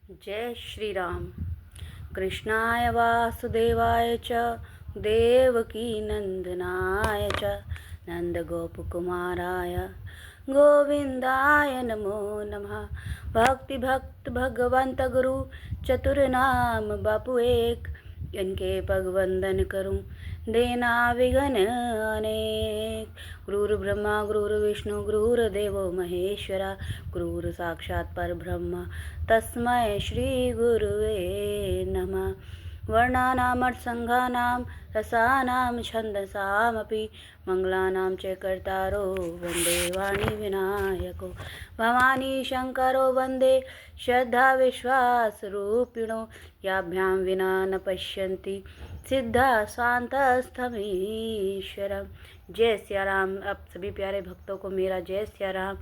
जय श्री राम। कृष्णाय वासुदेवाय च देवकी नंदनाय च नंदगोपकुमाराय गोविंदाय नमो नमः। भक्ति भक्त भगवंत गुरु चतुर्नाम बापू एक, इनके पग वंदन करूं देना विघन अनेक। गुरुर्ब्रह्मा गुरुर्विष्णु गुरुर्देवो महेश्वरा, गुरुर् साक्षात् परब्रह्म तस्मै श्री गुरुवे नमः। वर्णानामर्थसङ्घानां रसानां छन्दसामपि मङ्गलानां च कर्तारो वन्दे वाणी विनायको। भवानी शङ्करो वन्दे श्रद्धा विश्वासरूपिणो, याभ्यां विना न पश्यन्ति सिद्धा स्वान्तस्थमीश्वरम्। जय सिया राम। अब सभी प्यारे भक्तों को मेरा जय सिया राम।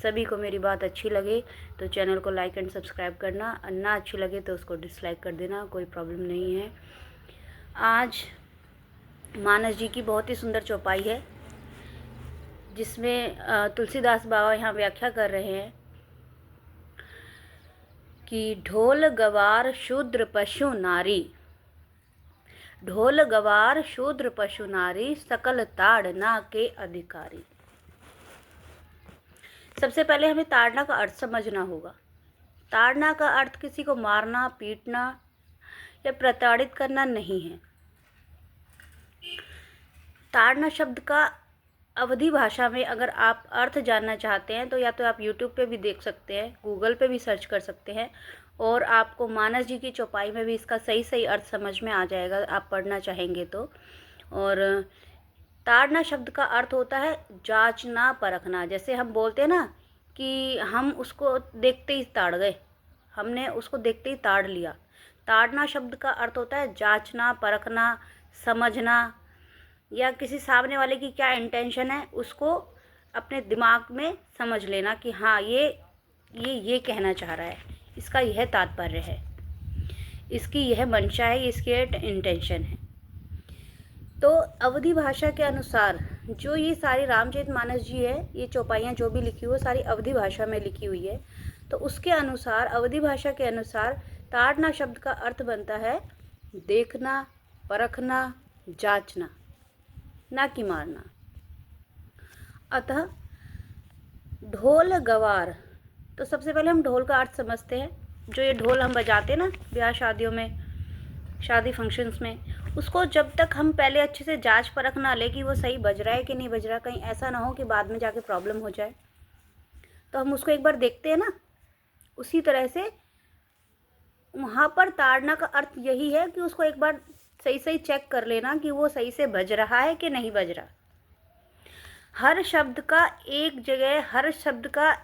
सभी को मेरी बात अच्छी लगे तो चैनल को लाइक एंड सब्सक्राइब करना, और ना अच्छी लगे तो उसको डिसलाइक कर देना, कोई प्रॉब्लम नहीं है। आज मानस जी की बहुत ही सुंदर चौपाई है, जिसमें तुलसीदास बाबा यहाँ व्याख्या कर रहे हैं कि ढोल गवार शूद्र पशु नारी, ढोल गवार शूद्र पशु नारी, सकल ताड़ना के अधिकारी। सबसे पहले हमें ताड़ना का अर्थ समझना होगा। ताड़ना का अर्थ किसी को मारना, पीटना या प्रताड़ित करना नहीं है। ताड़ना शब्द का अवधी भाषा में अगर आप अर्थ जानना चाहते हैं तो या तो आप यूट्यूब पे भी देख सकते हैं, गूगल पे भी सर्च कर सकते हैं, और आपको मानस जी की चौपाई में भी इसका सही सही अर्थ समझ में आ जाएगा, आप पढ़ना चाहेंगे तो। और ताड़ना शब्द का अर्थ होता है जांचना परखना। जैसे हम बोलते हैं ना कि हम उसको देखते ही ताड़ गए, हमने उसको देखते ही ताड़ लिया। ताड़ना शब्द का अर्थ होता है जांचना परखना, समझना, या किसी सामने वाले की क्या इंटेंशन है उसको अपने दिमाग में समझ लेना कि हाँ ये कहना चाह रहा है, इसका यह तात्पर्य है, इसकी यह मंशा है, इसकी इंटेंशन है। तो अवधी भाषा के अनुसार जो ये सारी रामचरितमानस जी है, ये चौपाइयाँ जो भी लिखी हुई है सारी अवधी भाषा में लिखी हुई है। तो उसके अनुसार, अवधी भाषा के अनुसार ताड़ना शब्द का अर्थ बनता है देखना, परखना, जांचना, ना कि मारना। अतः ढोल गवार, तो सबसे पहले हम ढोल का अर्थ समझते हैं। जो ये ढोल हम बजाते हैं ना ब्याह शादियों में, शादी फंक्शंस में, उसको जब तक हम पहले अच्छे से जांच परख ना ले कि वो सही बज रहा है कि नहीं बज रहा, कहीं ऐसा ना हो कि बाद में जाके प्रॉब्लम हो जाए, तो हम उसको एक बार देखते हैं ना। उसी तरह से वहाँ पर ताड़ना का अर्थ यही है कि उसको एक बार सही सही चेक कर लेना कि वो सही से बज रहा है कि नहीं बज रहा। हर शब्द का एक जगह, हर शब्द का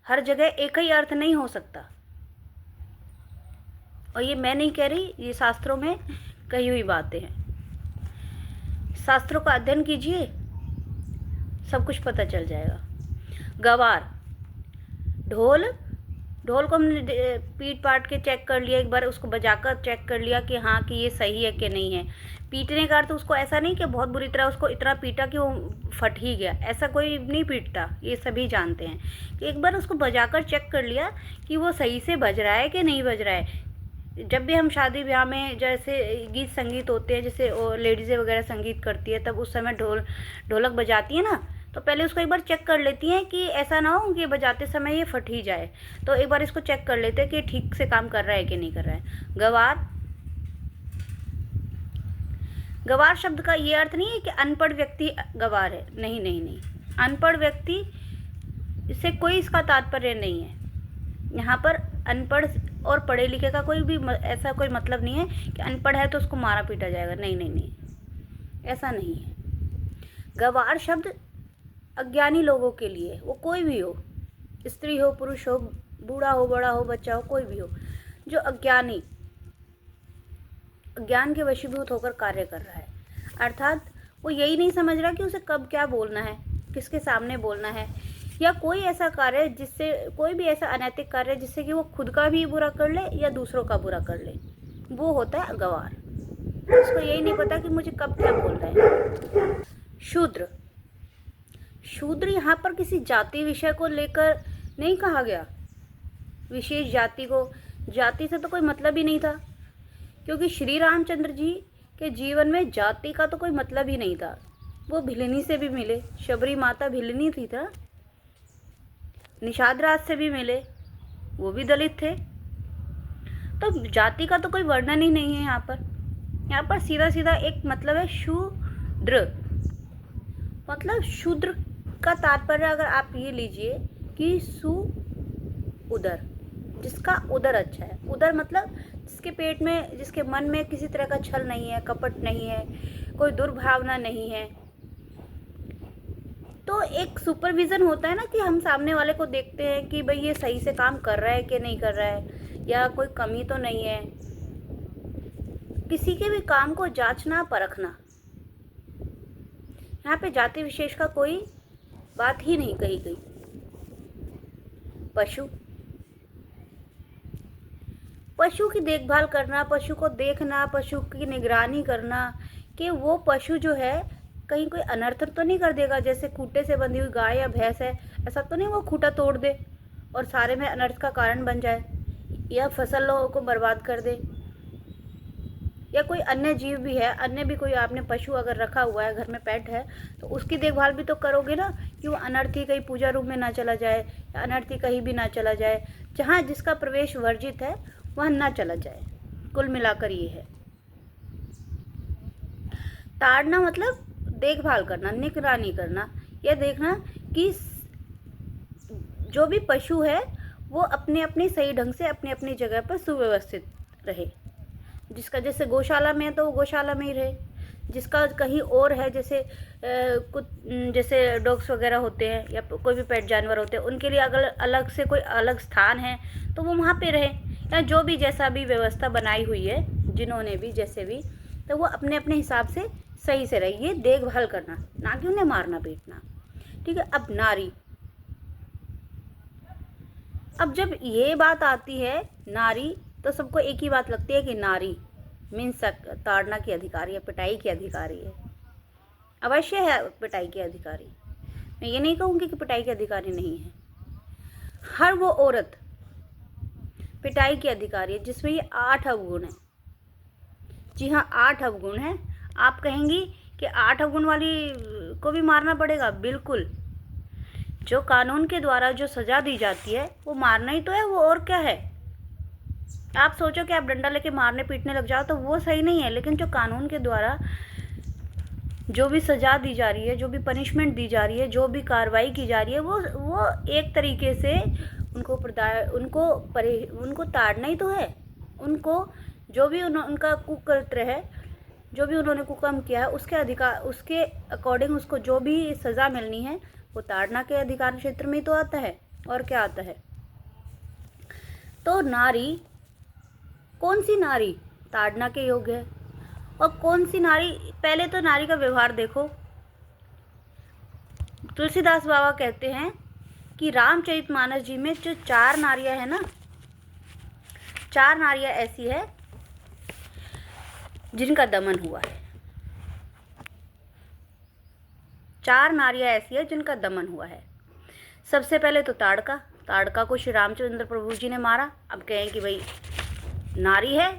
हर जगह एक ही अर्थ नहीं हो सकता। और ये मैं नहीं कह रही, ये शास्त्रों में कही हुई बातें हैं। शास्त्रों का अध्ययन कीजिए, सब कुछ पता चल जाएगा। गवार, ढोल, ढोल को हमने पीट पाट के चेक कर लिया, एक बार उसको बजाकर चेक कर लिया कि हाँ कि ये सही है कि नहीं है। पीटने का अर्थ उसको ऐसा नहीं कि बहुत बुरी तरह उसको इतना पीटा कि वो फट ही गया, ऐसा कोई नहीं पीटता, ये सभी जानते हैं कि एक बार उसको बजाकर चेक कर लिया कि वो सही से बज रहा है कि नहीं बज रहा है। जब भी हम शादी ब्याह में जैसे गीत संगीत होते हैं, जैसे लेडीज़ें वगैरह संगीत करती है, तब उस समय ढोलक बजाती है ना, तो पहले उसको एक बार चेक कर लेती हैं कि ऐसा ना हो कि बजाते समय ये फट ही जाए। तो एक बार इसको चेक कर लेते हैं कि ठीक से काम कर रहा है कि नहीं कर रहा है। गवार, गवार शब्द का ये अर्थ नहीं है कि अनपढ़ व्यक्ति गवार है, नहीं नहीं नहीं, अनपढ़ व्यक्ति इससे कोई इसका तात्पर्य नहीं है। यहाँ पर अनपढ़ और पढ़े लिखे का कोई भी ऐसा कोई मतलब नहीं है कि अनपढ़ है तो उसको मारा पीटा जाएगा, नहीं नहीं नहीं, ऐसा नहीं है। गवार शब्द अज्ञानी लोगों के लिए, वो कोई भी हो, स्त्री हो, पुरुष हो, बूढ़ा हो, बड़ा हो, बच्चा हो, कोई भी हो, जो अज्ञानी, ज्ञान के वशीभूत होकर कार्य कर रहा है, अर्थात वो यही नहीं समझ रहा कि उसे कब क्या बोलना है, किसके सामने बोलना है, या कोई ऐसा कार्य जिससे, कोई भी ऐसा अनैतिक कार्य जिससे कि वो खुद का भी बुरा कर ले या दूसरों का बुरा कर ले, वो होता है गवार। उसको यही नहीं पता कि मुझे कब क्या बोलना है। शूद्र, शूद्र यहाँ पर किसी जाति विषय को लेकर नहीं कहा गया, विशेष जाति को, जाति से तो कोई मतलब ही नहीं था, क्योंकि श्री रामचंद्र जी के जीवन में जाति का तो कोई मतलब ही नहीं था। वो भिलनी से भी मिले, शबरी माता भिलनी थी था, निषाद राज से भी मिले, वो भी दलित थे। तो जाति का तो कोई वर्णन ही नहीं है यहाँ पर। यहाँ पर सीधा सीधा एक मतलब है शूद्र, मतलब शूद्र का तात्पर्य अगर आप ये लीजिए कि सु उदर, जिसका उदर अच्छा है। उदर मतलब जिसके पेट में, जिसके मन में किसी तरह का छल नहीं है, कपट नहीं है, कोई दुर्भावना नहीं है। तो एक सुपरविजन होता है ना कि हम सामने वाले को देखते हैं कि भाई ये सही से काम कर रहा है कि नहीं कर रहा है, या कोई कमी तो नहीं है। किसी के भी काम को जांचना परखना, यहाँ पे जाति विशेष का कोई बात ही नहीं कही गई। पशु की देखभाल करना, पशु को देखना, पशु की निगरानी करना कि वो पशु जो है कहीं कोई अनर्थ तो नहीं कर देगा। जैसे खूंटे से बंधी हुई गाय या भैंस है, ऐसा तो नहीं वो खूंटा तोड़ दे और सारे में अनर्थ का कारण बन जाए, या फसलों को बर्बाद कर दे। या कोई अन्य जीव भी है, अन्य भी कोई आपने पशु अगर रखा हुआ है, घर में पेट है, तो उसकी देखभाल भी तो करोगे ना, कि वो अनर्थी कहीं पूजा रूम में ना चला जाए, या अनर्थी कहीं भी ना चला जाए, जहाँ जिसका प्रवेश वर्जित है वहाँ ना चला जाए। कुल मिलाकर ये है। ताड़ना मतलब देखभाल करना, निगरानी करना, यह देखना कि जो भी पशु है वो अपने अपनी सही ढंग से अपनी अपनी जगह पर सुव्यवस्थित रहे। जिसका जैसे गौशाला में है तो वो गौशाला में ही रहे, जिसका कहीं और है, जैसे कुछ जैसे डॉग्स वगैरह होते हैं या कोई भी पेट जानवर होते हैं, उनके लिए अगर अलग से कोई अलग स्थान है तो वो वहाँ पे रहे, या जो भी जैसा भी व्यवस्था बनाई हुई है जिन्होंने भी जैसे भी, तो वो अपने अपने हिसाब से सही से रहे। ये देखभाल करना, ना कि उन्हें मारना पीटना। ठीक है। अब नारी, अब जब ये बात आती है नारी, तो सबको एक ही बात लगती है कि नारी मीन्स ताड़ना की अधिकारी है, पिटाई की अधिकारी है। अवश्य है पिटाई की अधिकारी, मैं ये नहीं कहूँगी कि पिटाई की अधिकारी नहीं है। हर वो औरत पिटाई की अधिकारी है जिसमें ये 8 अवगुण है। जी हाँ, 8 अवगुण है। आप कहेंगी कि 8 अवगुण वाली को भी मारना पड़ेगा? बिल्कुल। जो कानून के द्वारा जो सजा दी जाती है वो मारना ही तो है, वो और क्या है। आप सोचो कि आप डंडा लेके मारने पीटने लग जाओ तो वो सही नहीं है, लेकिन जो कानून के द्वारा जो भी सजा दी जा रही है, जो भी पनिशमेंट दी जा रही है, जो भी कार्रवाई की जा रही है, वो एक तरीके से उनको ताड़ना ही तो है। उनको जो भी उनका कुकृत्य है, जो भी उन्होंने कुकर्म किया है, उसके अकॉर्डिंग उसको जो भी सज़ा मिलनी है वो ताड़ना के अधिकार क्षेत्र में ही तो आता है। और क्या आता है? तो नारी, कौन सी नारी ताड़ना के योग्य है और कौन सी नारी, पहले तो नारी का व्यवहार देखो। तुलसीदास बाबा कहते हैं कि रामचरितमानस जी में जो 4 नारियां है ना, 4 नारियां ऐसी है जिनका दमन हुआ है। 4 नारियां ऐसी है जिनका दमन हुआ है। सबसे पहले तो ताड़का को श्री रामचंद्र प्रभु जी ने मारा। अब कहें कि भाई नारी है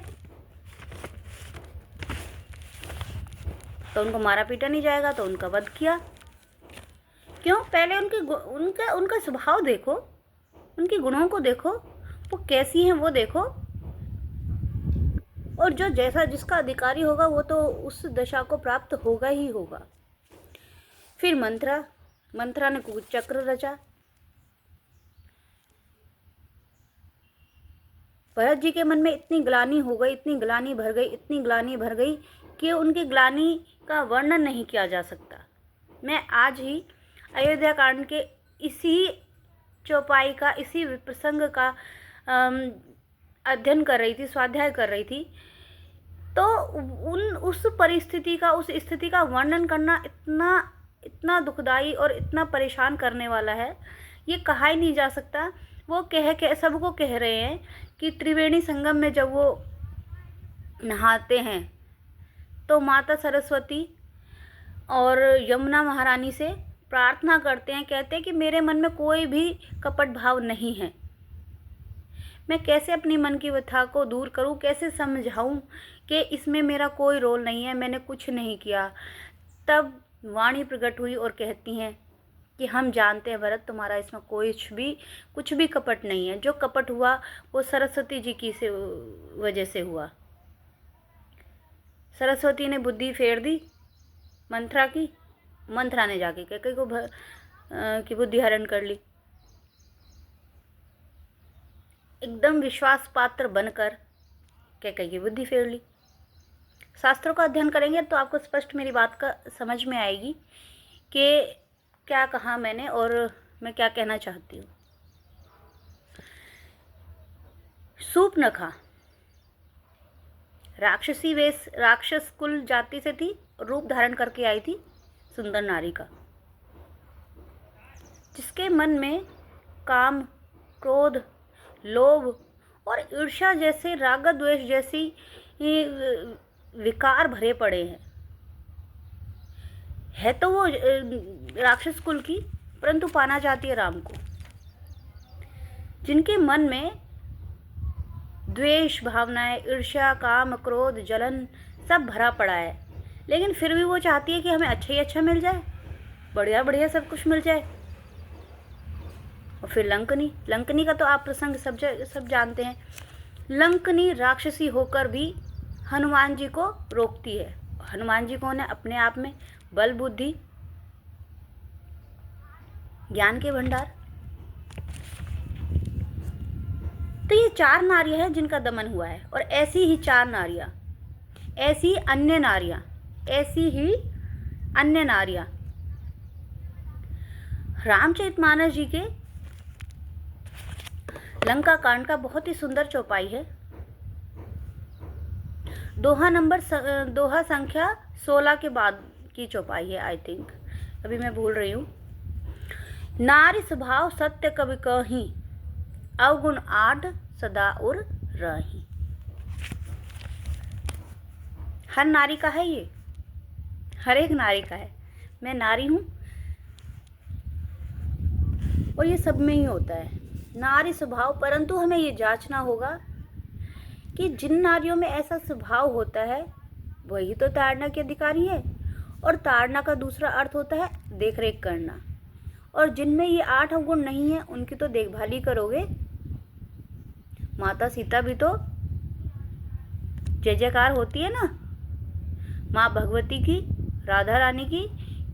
तो उनको मारा पीटा नहीं जाएगा, तो उनका वध किया। क्यों? पहले उनका स्वभाव देखो, उनके गुणों को देखो, वो कैसी हैं वो देखो, और जो जैसा जिसका अधिकारी होगा वो तो उस दशा को प्राप्त होगा ही होगा। फिर मंत्रा ने कुचक्र रचा। भरत जी के मन में इतनी ग्लानि हो गई, इतनी ग्लानि भर गई कि उनकी ग्लानि का वर्णन नहीं किया जा सकता। मैं आज ही अयोध्या कांड के इसी चौपाई का, इसी प्रसंग का अध्ययन कर रही थी, स्वाध्याय कर रही थी, तो उस परिस्थिति का, उस स्थिति का वर्णन करना इतना दुखदाई और इतना परेशान करने वाला है, ये कहा ही नहीं जा सकता। वो सबको कह रहे हैं कि त्रिवेणी संगम में जब वो नहाते हैं तो माता सरस्वती और यमुना महारानी से प्रार्थना करते हैं, कहते हैं कि मेरे मन में कोई भी कपट भाव नहीं है, मैं कैसे अपनी मन की व्यथा को दूर करूं, कैसे समझाऊं कि इसमें मेरा कोई रोल नहीं है, मैंने कुछ नहीं किया। तब वाणी प्रकट हुई और कहती हैं कि हम जानते हैं भरत, तुम्हारा इसमें कुछ भी कपट नहीं है। जो कपट हुआ वो सरस्वती जी की से वजह से हुआ। सरस्वती ने बुद्धि फेर दी मंत्रा की, मंत्रा ने जाके कैकेयी को की बुद्धि हरण कर ली। एकदम विश्वास पात्र बनकर कैकेयी की बुद्धि फेर ली। शास्त्रों का अध्ययन करेंगे तो आपको स्पष्ट मेरी बात का समझ में आएगी कि क्या कहा मैंने और मैं क्या कहना चाहती हूँ। शूर्पणखा राक्षसी वेश, राक्षस कुल जाति से थी, रूप धारण करके आई थी सुंदर नारी का, जिसके मन में काम, क्रोध, लोभ और ईर्ष्या जैसे, राग द्वेष जैसी विकार भरे पड़े हैं। है तो वो राक्षस कुल की, परंतु पाना चाहती है राम को। जिनके मन में द्वेष भावनाएं, ईर्ष्या, काम, क्रोध, जलन सब भरा पड़ा है, लेकिन फिर भी वो चाहती है कि हमें अच्छा ही अच्छा मिल जाए, बढ़िया बढ़िया सब कुछ मिल जाए। और फिर लंकनी का तो आप प्रसंग सब जानते हैं। लंकनी राक्षसी होकर भी हनुमान जी को रोकती है। हनुमान जी कौन है? अपने आप में बल, बुद्धि, ज्ञान के भंडार। तो ये 4 नारियां हैं जिनका दमन हुआ है, और ऐसी ही 4 नारियां, ऐसी अन्य नारियां रामचरितमानस जी के लंका कांड का बहुत ही सुंदर चौपाई है। दोहा संख्या 16 के बाद की चौपाई है, आई थिंक, अभी मैं भूल रही हूँ। नारी स्वभाव सत्य कवि कहीं, अवगुण 8 सदा उर रही। हर नारी का है ये, हर एक नारी का है। मैं नारी हूँ और ये सब में ही होता है, नारी स्वभाव। परंतु हमें ये जांचना होगा कि जिन नारियों में ऐसा स्वभाव होता है वही तो ताड़ना की अधिकारी है, और ताड़ना का दूसरा अर्थ होता है देख रेख करना। और जिनमें ये 8 अवगुण नहीं है उनकी तो देखभाल ही करोगे। माता सीता भी तो जय जयकार होती है ना, माँ भगवती की, राधा रानी की।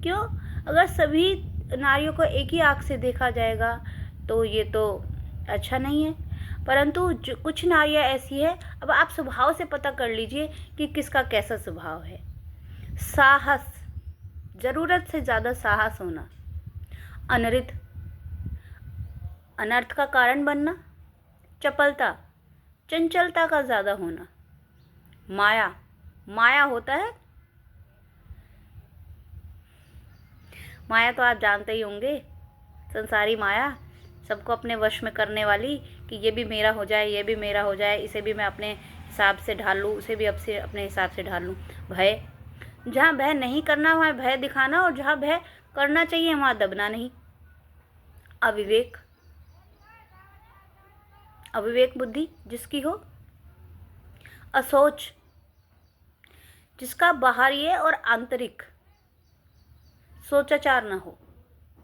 क्यों? अगर सभी नारियों को एक ही आँख से देखा जाएगा तो ये तो अच्छा नहीं है। परंतु कुछ नारियाँ ऐसी है, अब आप स्वभाव से पता कर लीजिए कि किसका कैसा स्वभाव है। साहस, जरूरत से ज़्यादा साहस होना, अनर्थ का कारण बनना, चपलता, चंचलता का ज़्यादा होना, माया होता है। माया तो आप जानते ही होंगे, संसारी माया, सबको अपने वश में करने वाली, कि ये भी मेरा हो जाए, ये भी मेरा हो जाए, इसे भी मैं अपने हिसाब से ढाल लूँ, उसे भी अपने हिसाब से ढाल लूँ। भय, जहाँ भय नहीं करना वहाँ भय दिखाना, और जहाँ भय करना चाहिए वहाँ दबना नहीं। अविवेक बुद्धि जिसकी हो, असोच, जिसका बाहरी और आंतरिक सोचाचार न हो,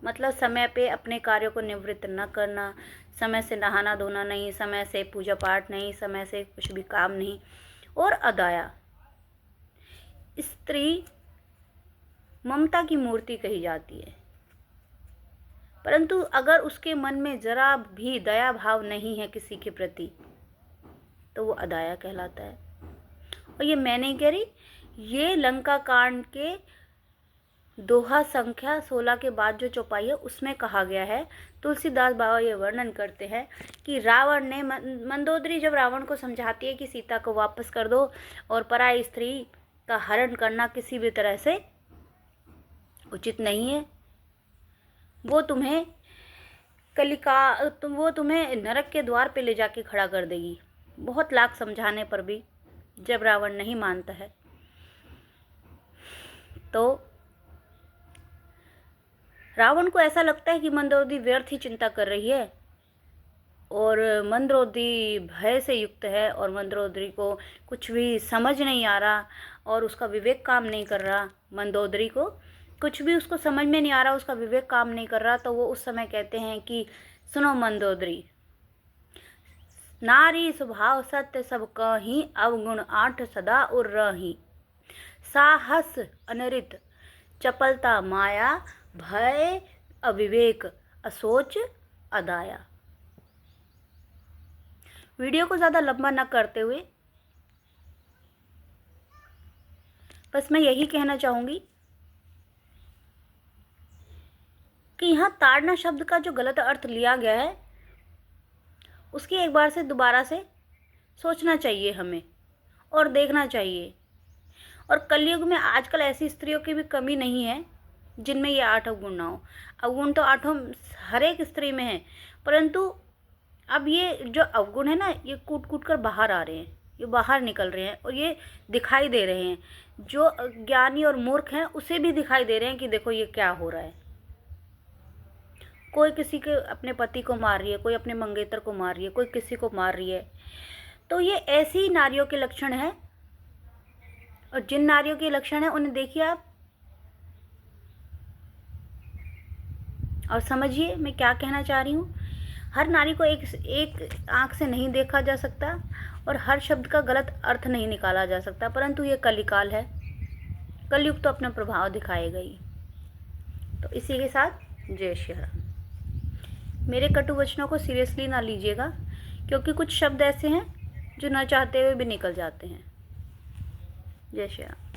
मतलब समय पे अपने कार्यों को निवृत्त न करना, समय से नहाना धोना नहीं, समय से पूजा पाठ नहीं, समय से कुछ भी काम नहीं। और अदाया, स्त्री ममता की मूर्ति कही जाती है, परंतु अगर उसके मन में जरा भी दया भाव नहीं है किसी के प्रति तो वो अदाया कहलाता है। और ये मैं नहीं कह रही, ये लंका कांड के दोहा संख्या 16 के बाद जो चौपाई है उसमें कहा गया है। तुलसीदास बाबा ये वर्णन करते हैं कि रावण ने, मंदोदरी जब रावण को समझाती है कि सीता को वापस कर दो और पराई स्त्री का हरण करना किसी भी तरह से उचित नहीं है, वो तुम्हें नरक के द्वार पे ले जाके खड़ा कर देगी। बहुत लाख समझाने पर भी जब रावण नहीं मानता है तो रावण को ऐसा लगता है कि मंदोदरी व्यर्थ ही चिंता कर रही है, और मंदरोदरी भय से युक्त है और मंदरोदरी को कुछ भी समझ नहीं आ रहा और उसका विवेक काम नहीं कर रहा, मंदोदरी को कुछ भी उसको समझ में नहीं आ रहा, उसका विवेक काम नहीं कर रहा, तो वो उस समय कहते हैं कि सुनो मंदोदरी, नारी स्वभाव सत्य सब कहीं, अवगुण आठ सदा उर्रही, साहस अनरित चपलता माया, भय अविवेक असोच अदाया। वीडियो को ज़्यादा लंबा न करते हुए बस मैं यही कहना चाहूँगी कि यहाँ ताड़ना शब्द का जो गलत अर्थ लिया गया है उसकी एक बार से दोबारा से सोचना चाहिए हमें और देखना चाहिए। और कलयुग में आजकल ऐसी स्त्रियों की भी कमी नहीं है जिनमें ये 8 अवगुण ना हो। अवगुण तो 8 हर एक स्त्री में है, परंतु अब ये जो अवगुण है ना, ये कूट कूट कर बाहर आ रहे हैं, ये बाहर निकल रहे हैं और ये दिखाई दे रहे हैं। जो ज्ञानी और मूर्ख हैं उसे भी दिखाई दे रहे हैं कि देखो ये क्या हो रहा है। कोई किसी के अपने पति को मार रही है, कोई अपने मंगेतर को मार रही है, कोई किसी को मार रही है। तो ये ऐसी नारियों के लक्षण हैं, और जिन नारियों के लक्षण हैं उन्हें देखिए आप और समझिए मैं क्या कहना चाह रही हूँ। हर नारी को एक आंख से नहीं देखा जा सकता और हर शब्द का गलत अर्थ नहीं निकाला जा सकता, परंतु ये कलिकाल है, कलयुग तो अपना प्रभाव दिखाएगा ही। तो इसी के साथ जय श्री राम। मेरे कटु वचनों को सीरियसली ना लीजिएगा, क्योंकि कुछ शब्द ऐसे हैं जो न चाहते हुए भी निकल जाते हैं। जय श्री राम।